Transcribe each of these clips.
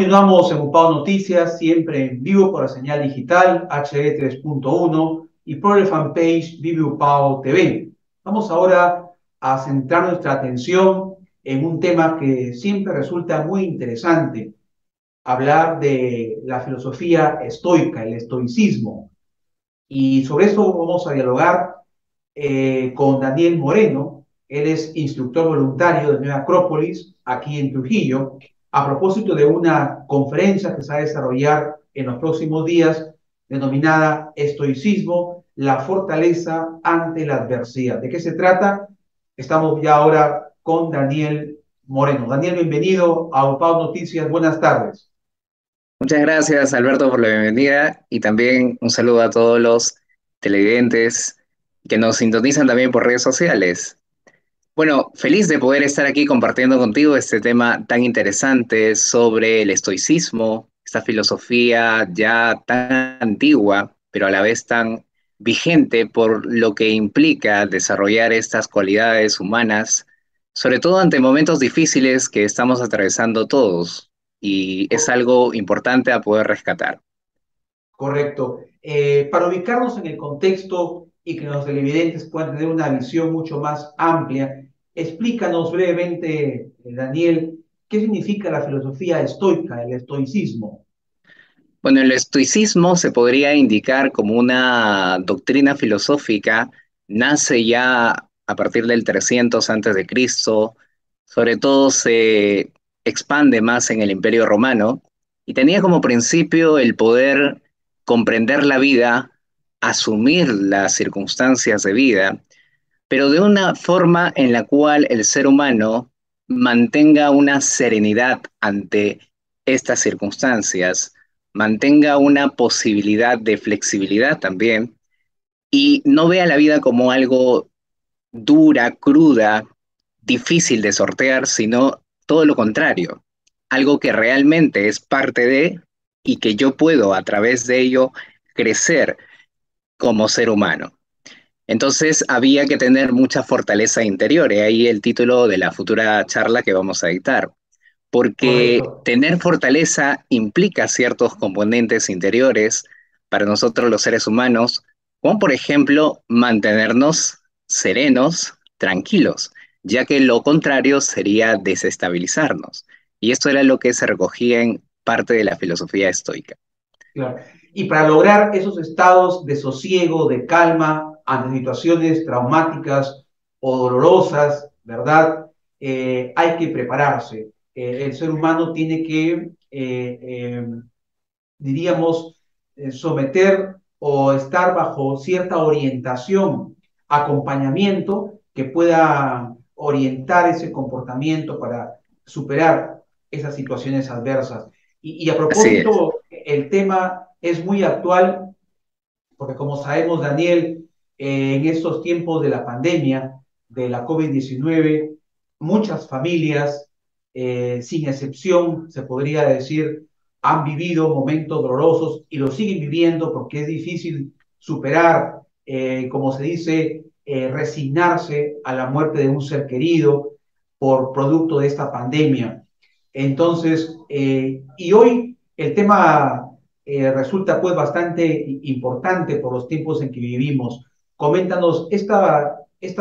Continuamos en UPAO Noticias, siempre en vivo por la señal digital HD 3.1 y por el fanpage Vive UPAO TV. Vamos ahora a centrar nuestra atención en un tema que siempre resulta muy interesante, hablar de la filosofía estoica, el estoicismo. Y sobre eso vamos a dialogar con Daniel Moreno. Él es instructor voluntario de Nueva Acrópolis, aquí en Trujillo, a propósito de una conferencia que se va a desarrollar en los próximos días, denominada Estoicismo, la fortaleza ante la adversidad. ¿De qué se trata? Estamos ya ahora con Daniel Moreno. Daniel, bienvenido a UPAO Noticias. Buenas tardes. Muchas gracias, Alberto, por la bienvenida y también un saludo a todos los televidentes que nos sintonizan también por redes sociales. Bueno, feliz de poder estar aquí compartiendo contigo este tema tan interesante sobre el estoicismo, esta filosofía ya tan antigua, pero a la vez tan vigente por lo que implica desarrollar estas cualidades humanas, sobre todo ante momentos difíciles que estamos atravesando todos, y es algo importante a poder rescatar. Correcto. Para ubicarnos en el contexto y que los televidentes puedan tener una visión mucho más amplia, explícanos brevemente, Daniel, qué significa la filosofía estoica, el estoicismo. Bueno, el estoicismo se podría indicar como una doctrina filosófica, nace ya a partir del 300 antes de Cristo, sobre todo se expande más en el Imperio Romano y tenía como principio el poder comprender la vida, asumir las circunstancias de vida, pero de una forma en la cual el ser humano mantenga una serenidad ante estas circunstancias, mantenga una posibilidad de flexibilidad también y no vea la vida como algo dura, cruda, difícil de sortear, sino todo lo contrario, algo que realmente es parte de y que yo puedo a través de ello crecer como ser humano. Entonces había que tener mucha fortaleza interior, y ahí el título de la futura charla que vamos a dictar, porque Correcto. tener fortaleza implica ciertos componentes interiores para nosotros los seres humanos, como por ejemplo mantenernos serenos, tranquilos, ya que lo contrario sería desestabilizarnos. Y esto era lo que se recogía en parte de la filosofía estoica. Claro. Y para lograr esos estados de sosiego, de calma, ante situaciones traumáticas o dolorosas, ¿verdad? Hay que prepararse. El ser humano tiene que, diríamos, someter o estar bajo cierta orientación, acompañamiento que pueda orientar ese comportamiento para superar esas situaciones adversas. Y a Así es. propósito, el tema es muy actual porque como sabemos, Daniel, en estos tiempos de la pandemia, de la COVID-19, muchas familias, sin excepción, se podría decir, han vivido momentos dolorosos y lo siguen viviendo porque es difícil superar, como se dice, resignarse a la muerte de un ser querido por producto de esta pandemia. Entonces, y hoy el tema resulta pues bastante importante por los tiempos en que vivimos. Coméntanos, esta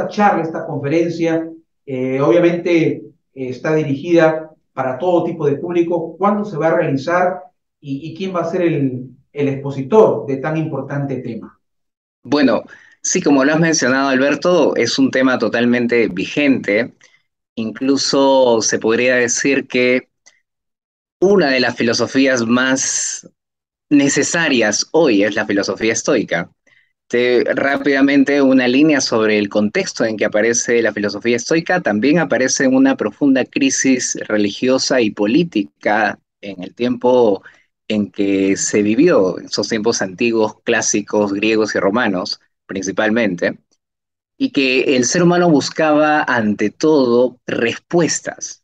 charla, esta conferencia, obviamente está dirigida para todo tipo de público. ¿Cuándo se va a realizar y quién va a ser el expositor de tan importante tema? Bueno, sí, como lo has mencionado, Alberto, es un tema totalmente vigente. Incluso se podría decir que una de las filosofías más necesarias hoy es la filosofía estoica. Rápidamente una línea sobre el contexto en que aparece la filosofía estoica. También aparece una profunda crisis religiosa y política en el tiempo en que se vivió, esos tiempos antiguos, clásicos, griegos y romanos principalmente, y que el ser humano buscaba ante todo respuestas.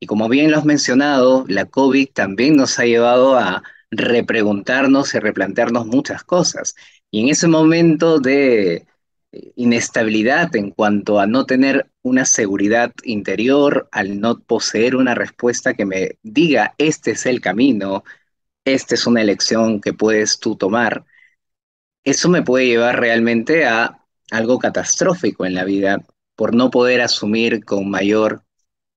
Y como bien lo has mencionado, la COVID también nos ha llevado a repreguntarnos y replantearnos muchas cosas. Y en ese momento de inestabilidad en cuanto a no tener una seguridad interior, al no poseer una respuesta que me diga, este es el camino, esta es una elección que puedes tú tomar, eso me puede llevar realmente a algo catastrófico en la vida por no poder asumir con mayor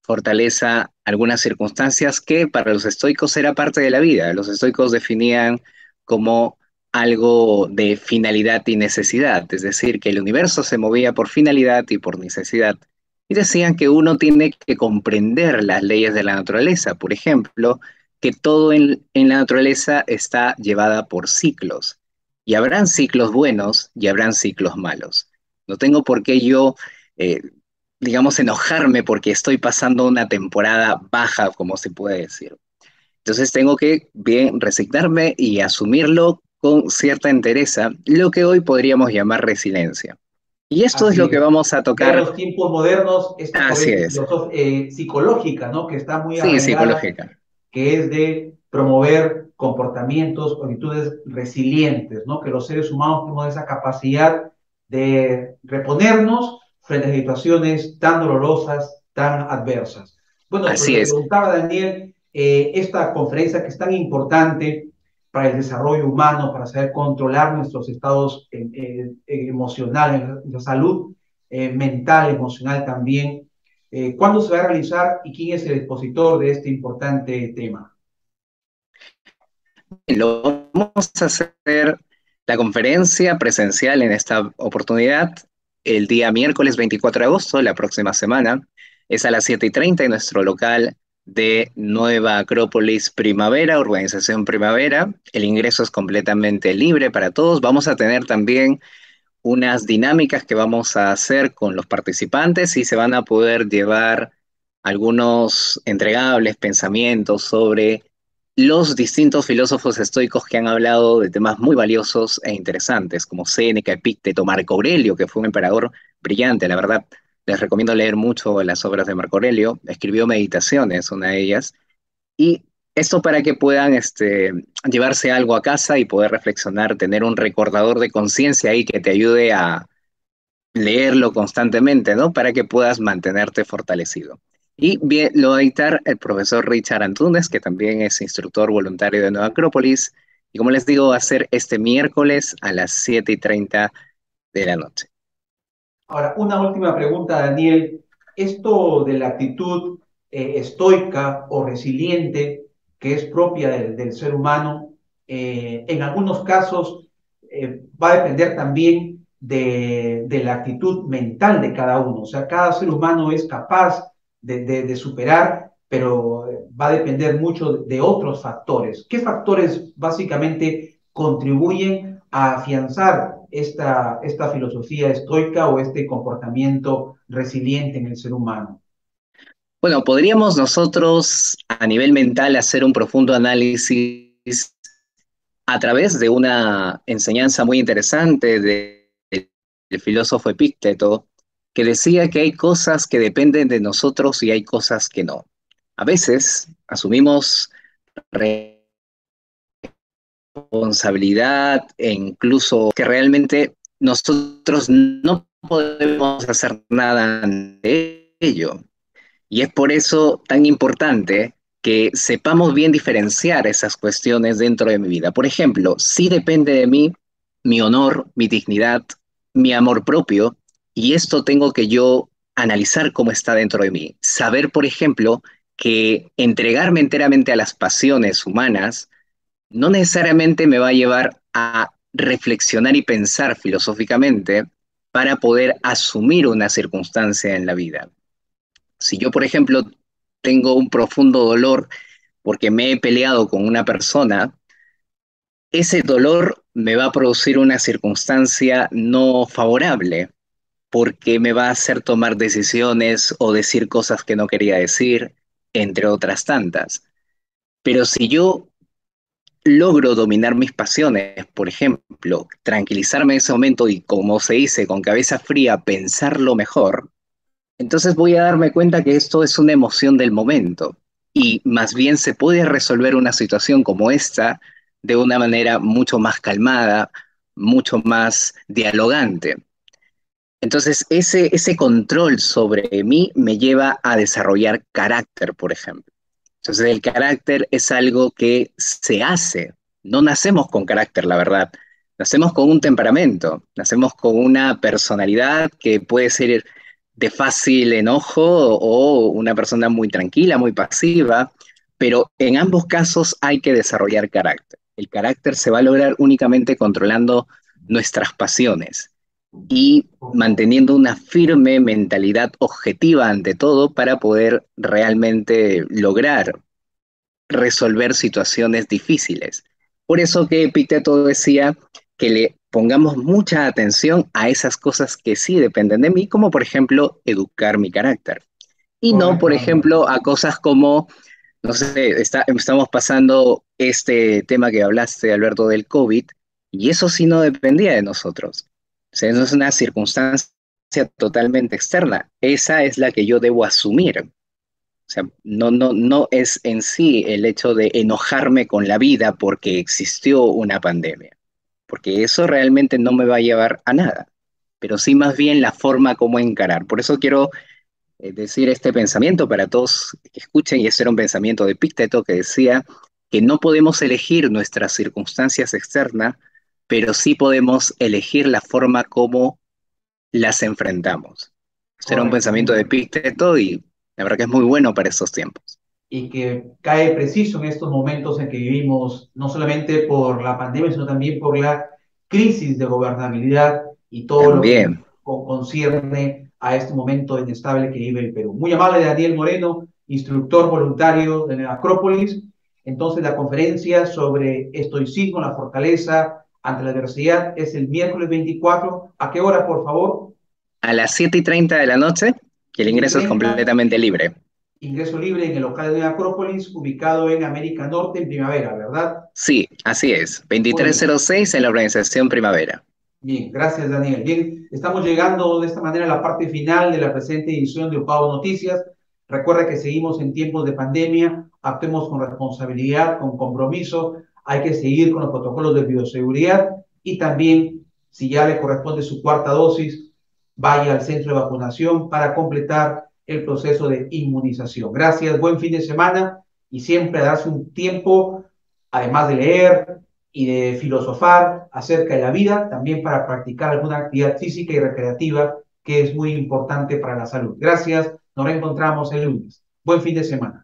fortaleza algunas circunstancias que para los estoicos era parte de la vida. Los estoicos definían como algo de finalidad y necesidad, es decir, que el universo se movía por finalidad y por necesidad. Y decían que uno tiene que comprender las leyes de la naturaleza, por ejemplo, que todo en la naturaleza está llevada por ciclos. Y habrán ciclos buenos y habrán ciclos malos. No tengo por qué yo eh, digamos, enojarme porque estoy pasando una temporada baja, como se puede decir. Entonces tengo que bien resignarme y asumirlo con cierta entereza, lo que hoy podríamos llamar resiliencia. Y esto es lo Así que es. vamos a Ya en tocar. los tiempos modernos, esta Así corriente es. psicológica, ¿no? Que está muy Sí, arraigada, psicológica. que es de promover comportamientos o actitudes resilientes, ¿no? Que los seres humanos tenemos esa capacidad de reponernos frente a situaciones tan dolorosas, tan adversas. Bueno, pues Así le es. preguntaba a Daniel, esta conferencia que es tan importante para el desarrollo humano, para saber controlar nuestros estados emocionales, la salud mental, emocional también. ¿Cuándo se va a realizar y quién es el expositor de este importante tema? Lo vamos a hacer la conferencia presencial en esta oportunidad el día miércoles 24 de agosto, la próxima semana. Es a las 7:30 en nuestro local de Nueva Acrópolis Primavera, Urbanización Primavera. El ingreso es completamente libre para todos. Vamos a tener también unas dinámicas que vamos a hacer con los participantes y se van a poder llevar algunos entregables pensamientos sobre los distintos filósofos estoicos que han hablado de temas muy valiosos e interesantes, como Séneca, Epicteto, Marco Aurelio, que fue un emperador brillante, la verdad. Les recomiendo leer mucho las obras de Marco Aurelio. Escribió Meditaciones, una de ellas, y esto para que puedan llevarse algo a casa y poder reflexionar, tener un recordador de conciencia ahí que te ayude a leerlo constantemente, ¿no? Para que puedas mantenerte fortalecido. Y bien, lo va a dictar el profesor Richard Antunes, que también es instructor voluntario de Nueva Acrópolis. Y como les digo, va a ser este miércoles a las 7:30 de la noche. Ahora, una última pregunta, Daniel. Esto de la actitud estoica o resiliente que es propia del ser humano, en algunos casos va a depender también de la actitud mental de cada uno. O sea, cada ser humano es capaz de superar, pero va a depender mucho de otros factores. ¿Qué factores básicamente contribuyen a afianzar esta filosofía estoica o este comportamiento resiliente en el ser humano? Bueno, podríamos nosotros a nivel mental hacer un profundo análisis a través de una enseñanza muy interesante del filósofo Epicteto, que decía que hay cosas que dependen de nosotros y hay cosas que no. A veces asumimos responsabilidad e incluso que realmente nosotros no podemos hacer nada de ello. Y es por eso tan importante que sepamos bien diferenciar esas cuestiones dentro de mi vida. Por ejemplo, si depende de mí mi honor, mi dignidad, mi amor propio, y esto tengo que yo analizar cómo está dentro de mí. Saber, por ejemplo, que entregarme enteramente a las pasiones humanas no necesariamente me va a llevar a reflexionar y pensar filosóficamente para poder asumir una circunstancia en la vida. Si yo, por ejemplo, tengo un profundo dolor porque me he peleado con una persona, ese dolor me va a producir una circunstancia no favorable porque me va a hacer tomar decisiones o decir cosas que no quería decir, entre otras tantas. Pero si yo logro dominar mis pasiones, por ejemplo, tranquilizarme en ese momento y, como se dice, con cabeza fría, pensarlo mejor, entonces voy a darme cuenta que esto es una emoción del momento y más bien se puede resolver una situación como esta de una manera mucho más calmada, mucho más dialogante. Entonces, ese control sobre mí me lleva a desarrollar carácter, por ejemplo. Entonces, el carácter es algo que se hace. No nacemos con carácter, la verdad. Nacemos con un temperamento, nacemos con una personalidad que puede ser de fácil enojo o una persona muy tranquila, muy pasiva, pero en ambos casos hay que desarrollar carácter. El carácter se va a lograr únicamente controlando nuestras pasiones y manteniendo una firme mentalidad objetiva ante todo para poder realmente lograr resolver situaciones difíciles. Por eso que Epicteto decía que le pongamos mucha atención a esas cosas que sí dependen de mí, como por ejemplo educar mi carácter. Y no, Correcto, por Daniel. ejemplo, a cosas como, no sé, estamos pasando este tema que hablaste, Alberto, del COVID, y eso sí no dependía de nosotros. O sea, eso es una circunstancia totalmente externa. Esa es la que yo debo asumir. O sea, no es en sí el hecho de enojarme con la vida porque existió una pandemia, porque eso realmente no me va a llevar a nada, pero sí más bien la forma como encarar. Por eso quiero decir este pensamiento para todos que escuchen, y ese era un pensamiento de Epicteto que decía que no podemos elegir nuestras circunstancias externas, pero sí podemos elegir la forma como las enfrentamos. Ese era un Correcto, muy pensamiento de bueno. Epicteto y la verdad que es muy bueno para estos tiempos. Y que cae preciso en estos momentos en que vivimos, no solamente por la pandemia, sino también por la crisis de gobernabilidad y todo lo que También. concierne a este momento inestable que vive el Perú. Muy amable Daniel Moreno, instructor voluntario de la Acrópolis. Entonces, la conferencia sobre estoicismo, la fortaleza ante la adversidad, es el miércoles 24. ¿A qué hora, por favor? A las 7:30 de la noche, que el siete y ingreso es treinta completamente libre. ingreso libre en el local de Acrópolis, ubicado en América Norte, en Primavera, ¿verdad? Sí, así es. Muy bien. 2306 en la organización Primavera. Bien, gracias Daniel. Bien, estamos llegando de esta manera a la parte final de la presente edición de Opao Noticias. Recuerda que seguimos en tiempos de pandemia, actuemos con responsabilidad, con compromiso, hay que seguir con los protocolos de bioseguridad y también, si ya le corresponde su cuarta dosis, vaya al centro de vacunación para completar el proceso de inmunización. Gracias, buen fin de semana y siempre darse un tiempo, además de leer, y de filosofar acerca de la vida, también para practicar alguna actividad física y recreativa que es muy importante para la salud. Gracias, nos reencontramos el lunes. Buen fin de semana.